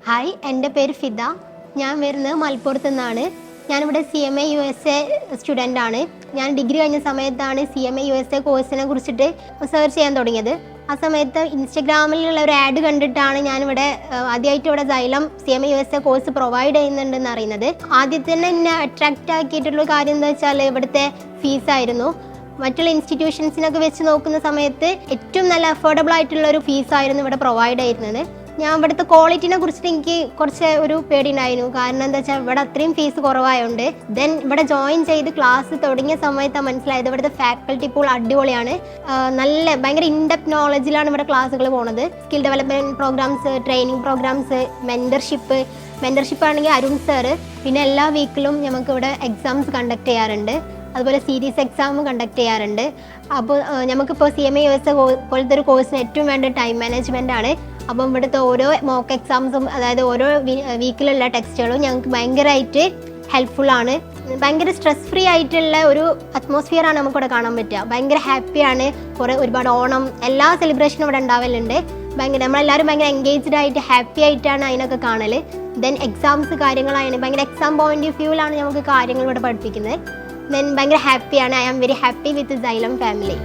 Hi, എൻ്റെ പേര് ഫിദ. ഞാൻ വരുന്നത് മലപ്പുറത്തു നിന്നാണ്. ഞാനിവിടെ CMA USA സ്റ്റുഡൻ്റ് ആണ്. ഞാൻ ഡിഗ്രി കഴിഞ്ഞ സമയത്താണ് CMA USA കോഴ്സിനെ കുറിച്ചിട്ട് സെർച്ച് ചെയ്യാൻ തുടങ്ങിയത്. ആ സമയത്ത് ഇൻസ്റ്റഗ്രാമിലുള്ള ഒരു ആഡ് കണ്ടിട്ടാണ് ഞാനിവിടെ ആദ്യമായിട്ട് ഇവിടെ Xylem CMA USA course provide ചെയ്യുന്നുണ്ടെന്ന് അറിയുന്നത്. ആദ്യം തന്നെ എന്നെ അട്രാക്റ്റ് ആക്കിയിട്ടുള്ള കാര്യം എന്താ വെച്ചാൽ ഇവിടുത്തെ ഫീസായിരുന്നു. മറ്റുള്ള ഇൻസ്റ്റിറ്റ്യൂഷൻസിനൊക്കെ വെച്ച് നോക്കുന്ന സമയത്ത് ഏറ്റവും നല്ല അഫോർഡബിൾ ആയിട്ടുള്ള ഒരു ഫീസായിരുന്നു ഇവിടെ പ്രൊവൈഡ് ചെയ്യുന്നത്. ഞാൻ ഇവിടുത്തെ ക്വാളിറ്റിനെ കുറിച്ചിട്ട് എനിക്ക് കുറച്ച് ഒരു പേടിയുണ്ടായിരുന്നു. കാരണം എന്താ വെച്ചാൽ ഇവിടെ അത്രയും ഫീസ് കുറവായതുകൊണ്ട്. ദെൻ ഇവിടെ ജോയിൻ ചെയ്ത് ക്ലാസ് തുടങ്ങിയ സമയത്താണ് മനസ്സിലായത് ഇവിടുത്തെ ഫാക്കൽറ്റി പൂൾ അടിപൊളിയാണ്. ഭയങ്കര ഇൻഡെപ്ത് നോളജിലാണ് ഇവിടെ ക്ലാസ്സുകൾ പോകുന്നത്. Skill development programmes, training programmes, mentorship ആണെങ്കിൽ അരുൺ സാറ്. പിന്നെ എല്ലാ വീക്കിലും നമുക്ക് ഇവിടെ എക്സാംസ് കണ്ടക്ട് ചെയ്യാറുണ്ട്. അതുപോലെ സീരീസ് എക്സാം കണ്ടക്ട് ചെയ്യാറുണ്ട്. അപ്പോൾ നമുക്കിപ്പോൾ CMA USA പോലത്തെ ഒരു കോഴ്സിന് ഏറ്റവും വേണ്ട ടൈം മാനേജ്മെൻ്റ് ആണ്. അപ്പം ഇവിടുത്തെ ഓരോ മോക്ക് എക്സാംസും, അതായത് ഓരോ വീക്കിലുള്ള ടെക്സ്റ്റുകളും ഞങ്ങൾക്ക് ഭയങ്കരമായിട്ട് ഹെൽപ്ഫുള്ളാണ്. ഭയങ്കര സ്ട്രെസ് ഫ്രീ ആയിട്ടുള്ള ഒരു അറ്റ്മോസ്ഫിയറാണ് നമുക്കിവിടെ കാണാൻ പറ്റുക. ഭയങ്കര ഹാപ്പിയാണ്. ഒരുപാട് ഓണം എല്ലാ സെലിബ്രേഷനും ഇവിടെ ഉണ്ടാവലുണ്ട്. നമ്മളെല്ലാവരും ഭയങ്കര എൻഗേജ്ഡ് ആയിട്ട് ഹാപ്പി ആയിട്ടാണ് അതിനൊക്കെ കാണൽ. ദെൻ എക്സാംസ് കാര്യങ്ങളാണ് ഭയങ്കര എക്സാം പോയിന്റ് ഓഫ് വ്യൂവിലാണ് നമുക്ക് കാര്യങ്ങൾ ഇവിടെ പഠിപ്പിക്കുന്നത്. ദെൻ ഭയങ്കര ഹാപ്പിയാണ്. I am very happy with Xylem family.